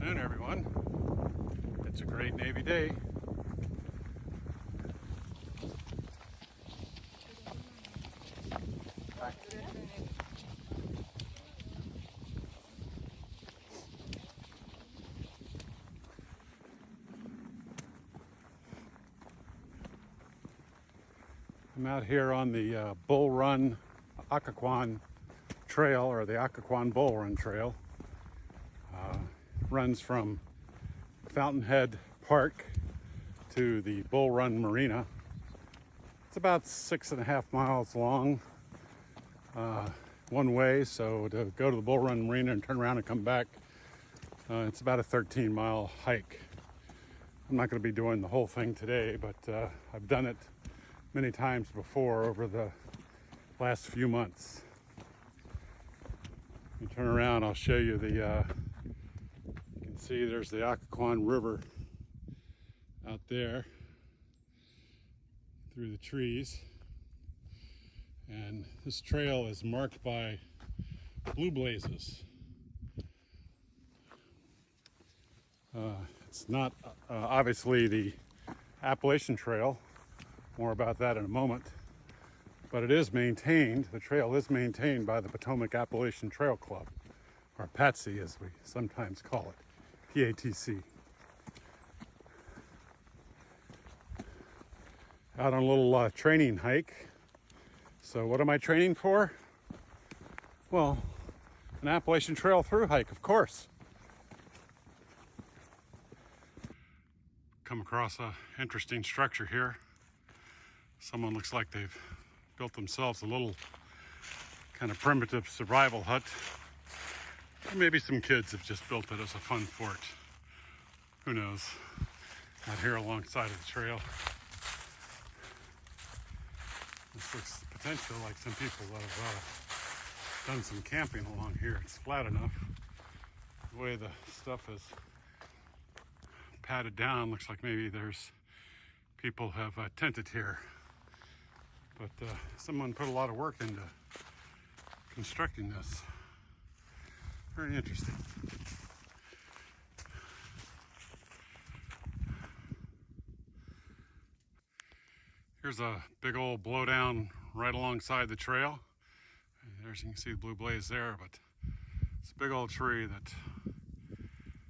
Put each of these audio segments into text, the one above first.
afternoon, everyone. It's a great Navy day. I'm out here on the Bull Run Occoquan Trail, or the Occoquan Bull Run Trail. Runs from Fountainhead Park to the Bull Run Marina. It's about 6.5 miles long one way, so to go to the Bull Run Marina and turn around and come back, it's about a 13-mile hike. I'm not going to be doing the whole thing today, but I've done it many times before over the last few months. You turn around, I'll show you the you can see there's the Occoquan River out there through the trees, and this trail is marked by blue blazes. It's not obviously the Appalachian Trail, more about that in a moment, but it is maintained, the trail is maintained by the Potomac Appalachian Trail Club, or PATC as we sometimes call it, PATC. Out on a little training hike. So what am I training for? Well, an Appalachian Trail through hike, of course. Come across an interesting structure here. Someone looks like they've built themselves a little kind of primitive survival hut. Or maybe some kids have just built it as a fun fort. Who knows? Out here alongside of the trail. This looks potentially like some people that have done some camping along here. It's flat enough. The way the stuff is padded down, looks like maybe there's people have tented here. But someone put a lot of work into constructing this. Very interesting. Here's a big old blowdown right alongside the trail. There's, you can see the blue blaze there, but it's a big old tree that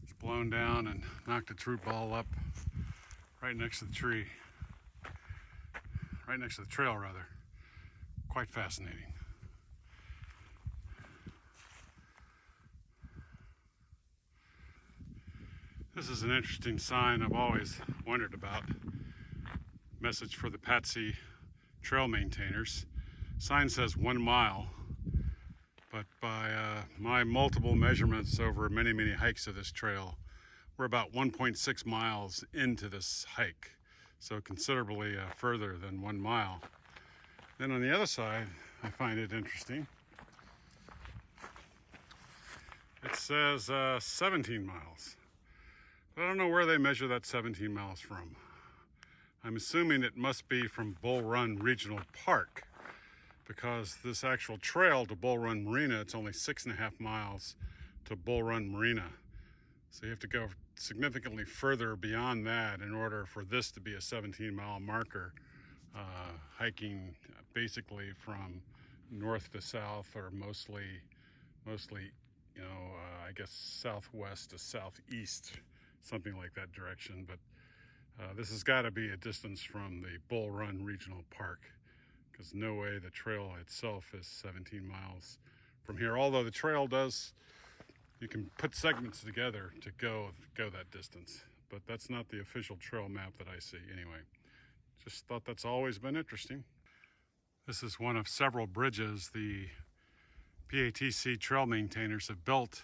is blown down and knocked a root ball up right next to the tree. Right next to the trail, rather. Quite fascinating. This is an interesting sign I've always wondered about. Message for the PATC trail maintainers. Sign says 1 mile, but by my multiple measurements over many hikes of this trail, we're about 1.6 miles into this hike. So considerably further than 1 mile. Then on the other side, I find it interesting. It says 17 miles. But I don't know where they measure that 17 miles from. I'm assuming it must be from Bull Run Regional Park, because this actual trail to Bull Run Marina, it's only 6.5 miles to Bull Run Marina. So you have to go significantly further beyond that in order for this to be a 17-mile marker, hiking basically from north to south, or mostly, you know, I guess southwest to southeast, something like that direction. But this has got to be a distance from the Bull Run Regional Park, because no way the trail itself is 17 miles from here. Although the trail does, you can put segments together to go that distance, but that's not the official trail map that I see anyway. Just thought that's always been interesting. This is one of several bridges the PATC trail maintainers have built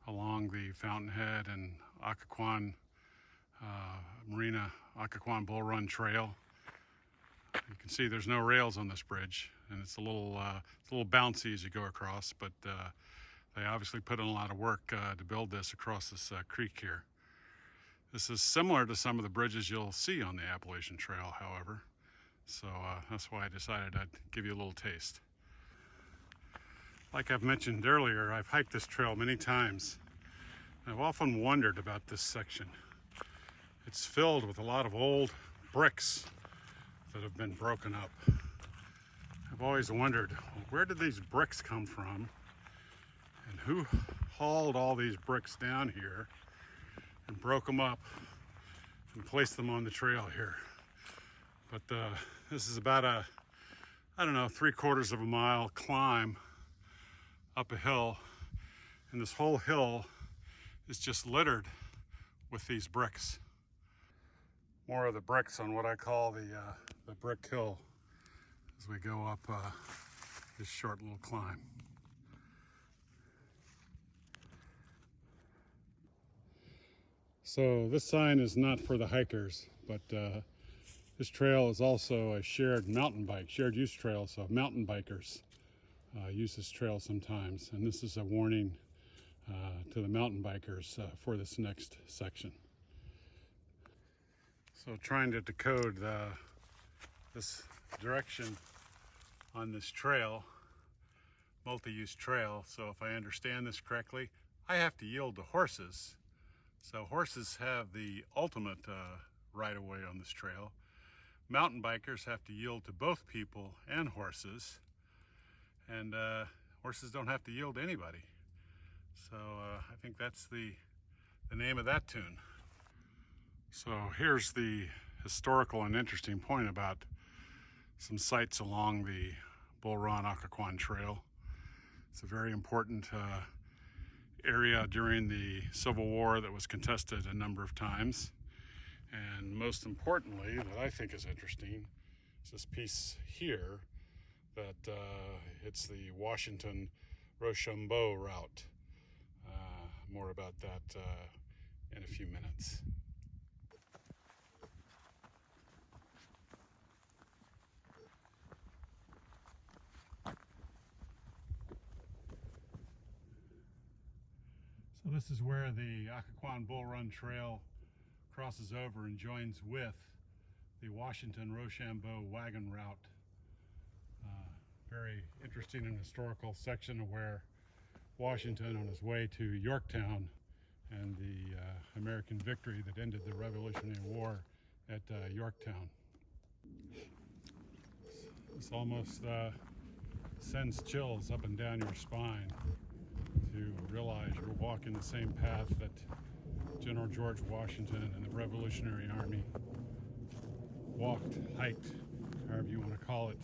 along the Fountainhead and Occoquan Marina, Occoquan Bull Run Trail. You can see there's no rails on this bridge, and it's a little bouncy as you go across, but they obviously put in a lot of work to build this across this creek here. This is similar to some of the bridges you'll see on the Appalachian Trail, however. So that's why I decided I'd give you a little taste. Like I've mentioned earlier, I've hiked this trail many times. I've often wondered about this section. It's filled with a lot of old bricks that have been broken up. I've always wondered, well, where did these bricks come from? And who hauled all these bricks down here and broke them up and placed them on the trail here? But this is about a, I don't know, 3/4 of a mile climb up a hill. And this whole hill is just littered with these bricks. More of the bricks on what I call the brick hill as we go up this short little climb. So this sign is not for the hikers, but this trail is also a shared use trail, so mountain bikers use this trail sometimes. And this is a warning to the mountain bikers for this next section. So trying to decode this direction on this trail, multi-use trail. So if I understand this correctly, I have to yield to horses. So horses have the ultimate right of way on this trail. Mountain bikers have to yield to both people and horses. And horses don't have to yield to anybody. So I think that's the name of that tune. So here's the historical and interesting point about some sites along the Bull Run Occoquan Trail. It's a very important area during the Civil War that was contested a number of times. And most importantly, that I think is interesting, is this piece here that it's the Washington-Rochambeau route. More about that in a few minutes. So this is where the Occoquan Bull Run Trail crosses over and joins with the Washington-Rochambeau wagon route. Very interesting and historical section of where Washington, on his way to Yorktown and the American victory that ended the Revolutionary War at Yorktown. This almost sends chills up and down your spine to realize you're walking the same path that General George Washington and the Revolutionary Army walked, hiked, however you want to call it,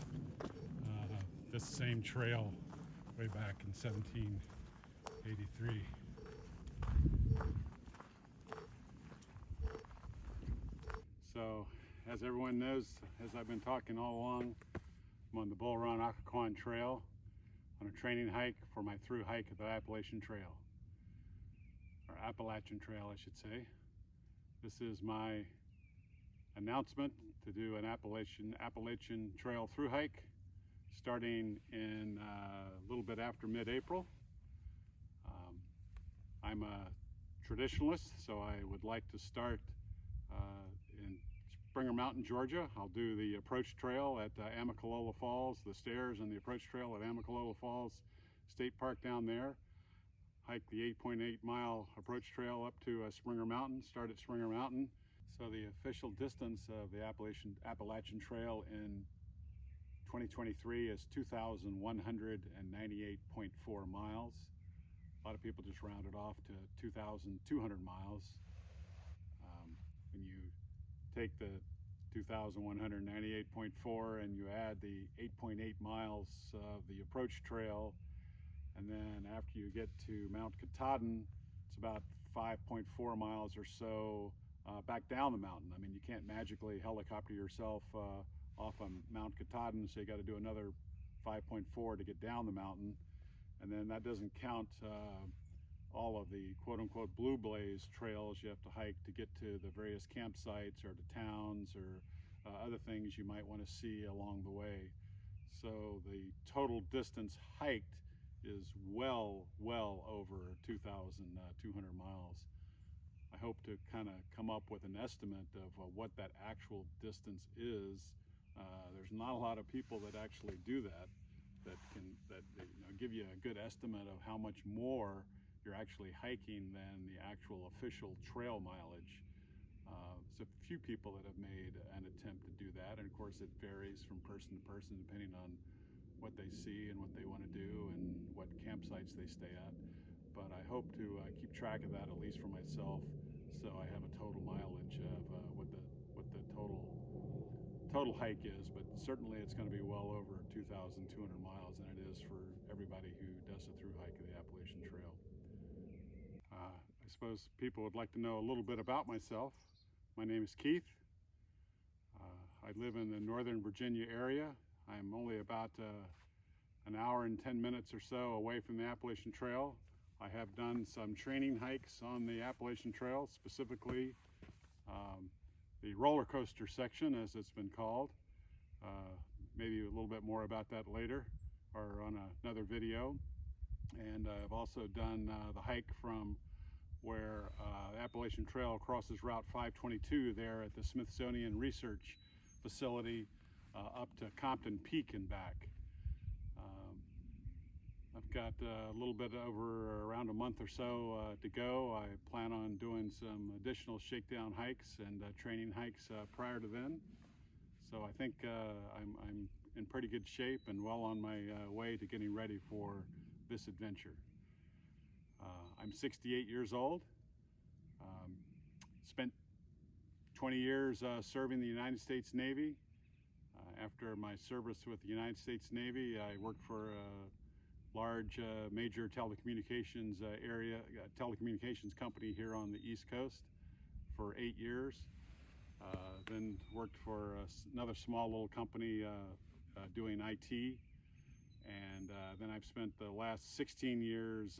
this same trail way back in 1783. So, as everyone knows, as I've been talking all along, I'm on the Bull Run Occoquan Trail on a training hike for my through hike of the Appalachian Trail, or Appalachian Trail, I should say. This is my announcement to do an Appalachian Trail through hike starting in a little bit after mid-April. I'm a traditionalist, so I would like to start in Springer Mountain, Georgia. I'll do the approach trail at Amicalola Falls, the stairs and the approach trail at Amicalola Falls State Park down there. Hike the 8.8 mile approach trail up to Springer Mountain, start at Springer Mountain. So the official distance of the Appalachian Trail in 2023 is 2,198.4 miles. A lot of people just round it off to 2,200 miles. When you take the 2,198.4 and you add the 8.8 miles of the approach trail, and then after you get to Mount Katahdin, it's about 5.4 miles or so back down the mountain. I mean, you can't magically helicopter yourself off of Mount Katahdin, so you got to do another 5.4 to get down the mountain. And then that doesn't count all of the quote-unquote blue blaze trails you have to hike to get to the various campsites or to towns or other things you might want to see along the way. So the total distance hiked is well over 2,200 miles. I hope to kind of come up with an estimate of what that actual distance is. There's not a lot of people that actually do that, that give you a good estimate of how much more you're actually hiking than the actual official trail mileage. So a few people that have made an attempt to do that, and of course it varies from person to person depending on what they see and what they want to do and what campsites they stay at. But I hope to keep track of that, at least for myself, so I have a total mileage of what the total hike is. But certainly it's going to be well over 2,200 miles, and it is for everybody who does the through hike of the Appalachian Trail. I suppose people would like to know a little bit about myself. My name is Keith. I live in the Northern Virginia area. I'm only about an hour and 10 minutes or so away from the Appalachian Trail. I have done some training hikes on the Appalachian Trail, specifically the roller coaster section, as it's been called. Maybe a little bit more about that later or on another video. And I've also done the hike from where the Appalachian Trail crosses Route 522 there at the Smithsonian Research Facility up to Compton Peak and back. I've got a little bit over around a month or so to go. I plan on doing some additional shakedown hikes and training hikes prior to then. So I think I'm in pretty good shape and well on my way to getting ready for this adventure. I'm 68 years old. Spent 20 years serving the United States Navy. After my service with the United States Navy, I worked for a large major telecommunications telecommunications company here on the East Coast for 8 years. Then worked for another small little company doing IT. And then I've spent the last 16 years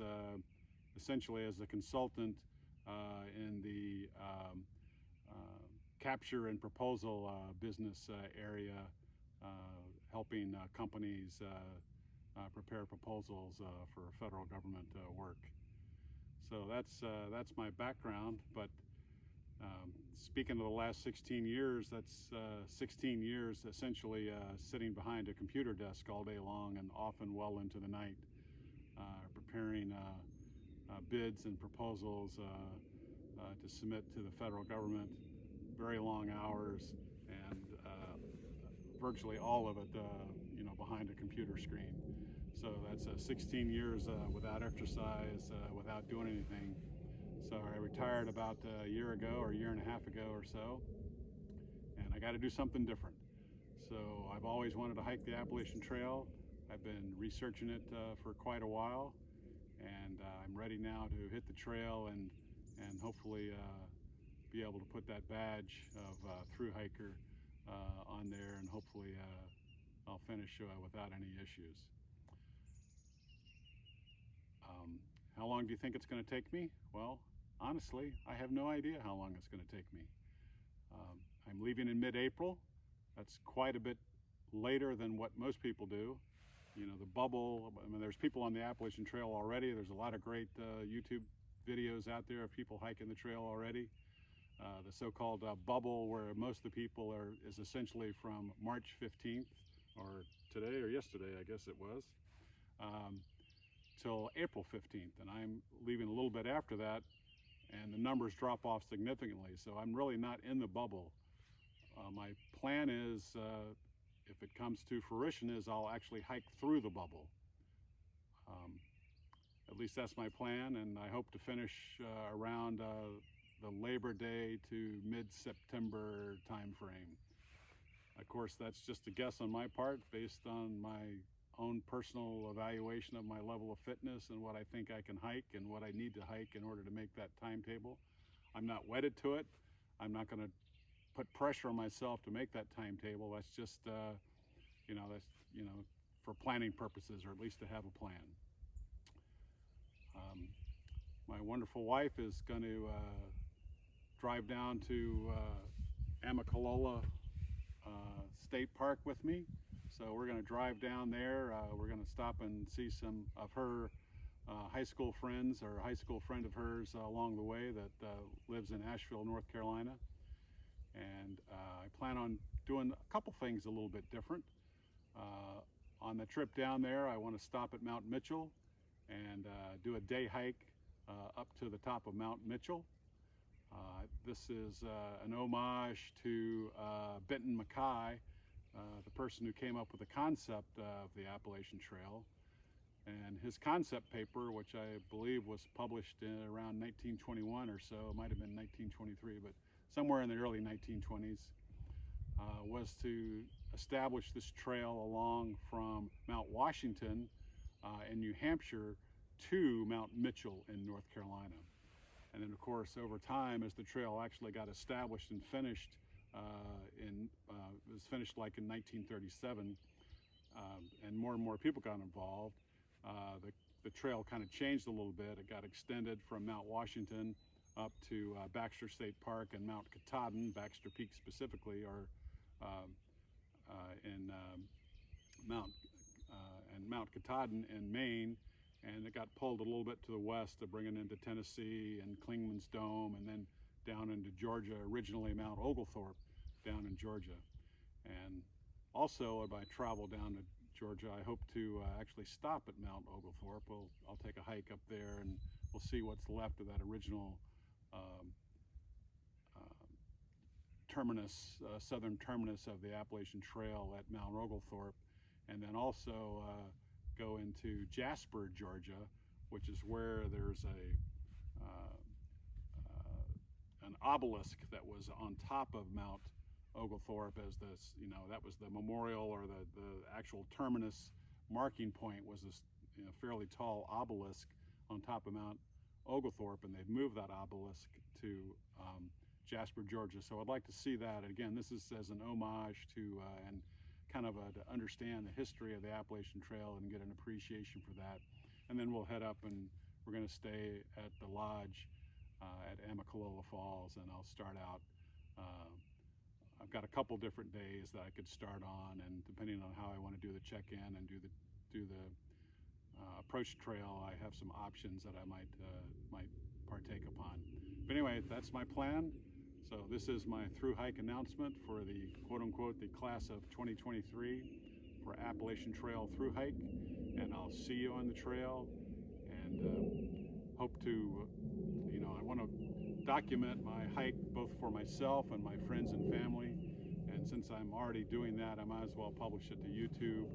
essentially as a consultant in the capture and proposal business area, helping companies prepare proposals for federal government work. So that's my background. But speaking of the last 16 years, that's 16 years essentially sitting behind a computer desk all day long and often well into the night, preparing bids and proposals to submit to the federal government. Very long hours, and virtually all of it, behind a computer screen. So that's 16 years without exercise, without doing anything. So I retired about a year ago or a year and a half ago or so, and I got to do something different. So I've always wanted to hike the Appalachian Trail. I've been researching it for quite a while, and I'm ready now to hit the trail and hopefully be able to put that badge of through hiker on there, and hopefully I'll finish without any issues. How long do you think it's going to take me? Well, honestly, I have no idea how long it's going to take me. I'm leaving in mid-April. That's quite a bit later than what most people do. The bubble, I mean, there's people on the Appalachian Trail already. There's a lot of great YouTube videos out there of people hiking the trail already. The so-called bubble, where most of the people is essentially from March 15th, or today or yesterday, I guess it was, till April 15th. And I'm leaving a little bit after that, and the numbers drop off significantly. So I'm really not in the bubble. My plan is, if it comes to fruition, is I'll actually hike through the bubble. At least that's my plan, and I hope to finish around the Labor Day to mid-September time frame. Of course, that's just a guess on my part based on my own personal evaluation of my level of fitness and what I think I can hike and what I need to hike in order to make that timetable. I'm not wedded to it. I'm not going to put pressure on myself to make that timetable. That's just, for planning purposes, or at least to have a plan. My wonderful wife is going to drive down to Amicalola State Park with me. So we're going to drive down there. We're going to stop and see some of her high school friends, or a high school friend of hers along the way that lives in Asheville, North Carolina. And I plan on doing a couple things a little bit different. On the trip down there, I want to stop at Mount Mitchell and do a day hike up to the top of Mount Mitchell. This is an homage to Benton MacKaye, the person who came up with the concept of the Appalachian Trail. And his concept paper, which I believe was published in around 1921 or so, it might have been 1923, but somewhere in the early 1920s, was to establish this trail along from Mount Washington in New Hampshire to Mount Mitchell in North Carolina. And then, of course, over time, as the trail actually got established and finished, it was finished like in 1937, and more people got involved. The trail kind of changed a little bit. It got extended from Mount Washington up to Baxter State Park and Mount Katahdin, Baxter Peak specifically, or in Mount Katahdin in Maine, and it got pulled a little bit to the west to bring it into Tennessee and Clingman's Dome, and then down into Georgia, originally Mount Oglethorpe down in Georgia. And also, if I travel down to Georgia, I hope to actually stop at Mount Oglethorpe. I'll take a hike up there and we'll see what's left of that original terminus, southern terminus of the Appalachian Trail at Mount Oglethorpe, and then also go into Jasper, Georgia, which is where there's an obelisk that was on top of Mount Oglethorpe as this, that was the memorial, or the actual terminus marking point was this fairly tall obelisk on top of Mount Oglethorpe, and they've moved that obelisk to Jasper, Georgia. So I'd like to see that. Again, this is as an homage to and kind of to understand the history of the Appalachian Trail and get an appreciation for that. And then we'll head up and we're going to stay at the lodge at Amicalola Falls, and I'll start out. I've got a couple different days that I could start on, and depending on how I want to do the check-in and do the approach trail, I have some options that I might partake upon. But anyway, that's my plan. So this is my through hike announcement for the quote-unquote the class of 2023 for Appalachian Trail through hike, and I'll see you on the trail, and hope to, I want to document my hike both for myself and my friends and family, and since I'm already doing that, I might as well publish it to YouTube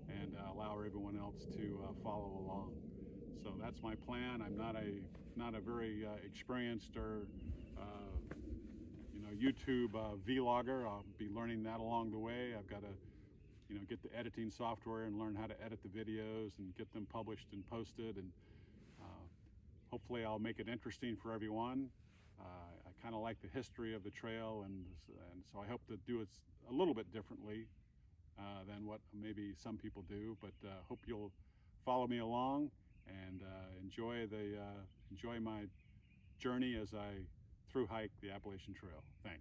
and allow everyone else to follow along. So that's my plan. I'm not a very experienced or YouTube vlogger. I'll be learning that along the way. I've got to get the editing software and learn how to edit the videos and get them published and posted, and hopefully I'll make it interesting for everyone. I kind of like the history of the trail, and so I hope to do it a little bit differently than what maybe some people do, but hope you'll follow me along and enjoy my journey as I through hike the Appalachian Trail. Thanks.